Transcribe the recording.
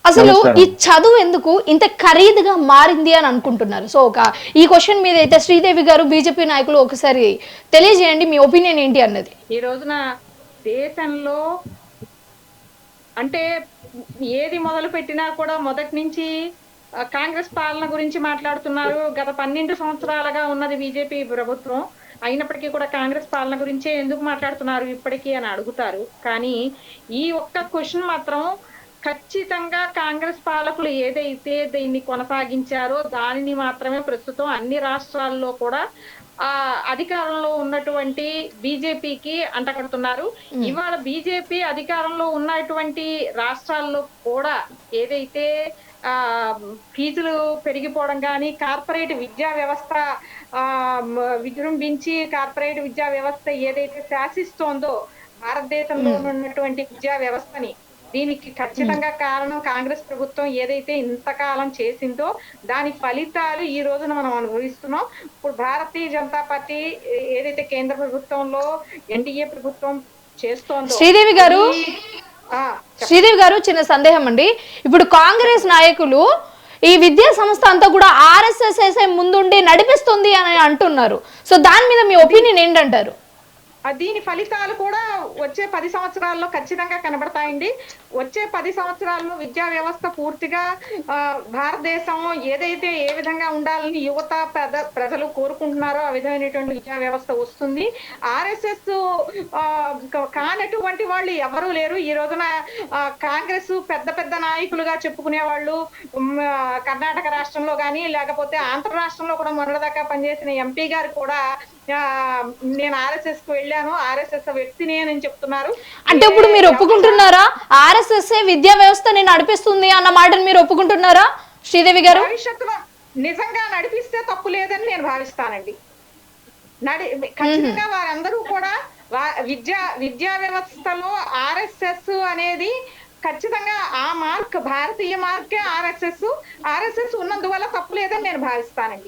అసలు నమస్కారం. ఈ చదువు ఎందుకు ఇంత ఖరీదుగా మారింది అని అనుకుంటున్నారు? సో ఈ క్వశ్చన్ మీద అయితే శ్రీదేవి గారు, బీజేపీ నాయకులు ఒకసారి తెలియజేయండి మీ ఒపీనియన్ ఏంటి అన్నది. ఈ రోజున దేశంలో అంటే ఏది మొదలు పెట్టినా కూడా మొదటి నుంచి కాంగ్రెస్ పాలన గురించి మాట్లాడుతున్నారు. గత 12 సంవత్సరాలుగా ఉన్నది బీజేపీ ప్రభుత్వం. అయినప్పటికీ కూడా కాంగ్రెస్ పాలన గురించే ఎందుకు మాట్లాడుతున్నారు ఇప్పటికీ అని అడుగుతారు. కానీ ఈ ఒక్క క్వెషన్ మాత్రం ఖచ్చితంగా కాంగ్రెస్ పాలకులు ఏదైతే దీన్ని కొనసాగించారో దానిని మాత్రమే ప్రస్తుతం అన్ని రాష్ట్రాల్లో కూడా అధికారంలో ఉన్నటువంటి బీజేపీకి అంటగడుతున్నారు. ఇవాళ బీజేపీ అధికారంలో ఉన్నటువంటి రాష్ట్రాల్లో కూడా ఏదైతే ఫీజులు పెరిగిపోవడం కానీ, కార్పొరేట్ విద్యా వ్యవస్థ విజృంభించి కార్పొరేట్ విద్యా వ్యవస్థ ఏదైతే శాసిస్తోందో భారతదేశంలో ఉన్నటువంటి విద్యా వ్యవస్థని, దీనికి ఖచ్చితంగా కారణం కాంగ్రెస్ ప్రభుత్వం ఏదైతే ఇంతకాలం చేసిందో దాని ఫలితాలు ఈ రోజున మనం అనుభవిస్తున్నాం. ఇప్పుడు భారతీయ జనతా పార్టీ ఏదైతే కేంద్ర ప్రభుత్వంలో ఎన్డీఏ ప్రభుత్వం చేస్తోందో శ్రీదేవి గారు చిన్న సందేహం అండి. ఇప్పుడు కాంగ్రెస్ నాయకులు ఈ విద్యా సంస్థ అంతా కూడా ఆర్ఎస్ఎస్ ముందుండి నడిపిస్తుంది అని అంటున్నారు. సో దాని మీద మీ ఒపీనియన్ ఏంటంటారు? దీని ఫలితాలు కూడా వచ్చే 10 సంవత్సరాల్లో ఖచ్చితంగా కనబడతాయండి. వచ్చే 10 సంవత్సరాల్లో విద్యా వ్యవస్థ పూర్తిగా భారతదేశం ఏదైతే ఏ విధంగా ఉండాలని యువత ప్రజలు కోరుకుంటున్నారో ఆ విధమైనటువంటి విద్యా వ్యవస్థ వస్తుంది. ఆర్ఎస్ఎస్ కానటువంటి వాళ్ళు ఎవరూ లేరు. ఈ రోజున కాంగ్రెస్ పెద్ద పెద్ద నాయకులుగా చెప్పుకునే వాళ్ళు కర్ణాటక రాష్ట్రంలో కానీ లేకపోతే ఆంధ్ర రాష్ట్రంలో కూడా మొన్నటిదాకా పనిచేసిన ఎంపీ గారు కూడా నేను ఆర్ఎస్ఎస్ కు వెళ్ళాను, ఆర్ఎస్ఎస్ వ్యక్తిని అని చెప్తున్నారు. అంటే ఇప్పుడు మీరు ఒప్పుకుంటున్నారా ఆర్ఎస్ఎస్ విద్యా వ్యవస్థని నడిపిస్తుంది అన్న మాటను మీరు ఒప్పుకుంటున్నారా శ్రీదేవి గారు? భవిష్యత్తులో నిజంగా నడిపిస్తే తప్పు లేదని నేను భావిస్తానండి. ఖచ్చితంగా వారందరూ కూడా విద్యా వ్యవస్థలో ఆర్ఎస్ఎస్ అనేది ఖచ్చితంగా ఆ మార్క్ భారతీయ మార్కే ఆర్ఎస్ఎస్ ఉన్నందువల్ల తప్పు లేదని నేను భావిస్తానండి.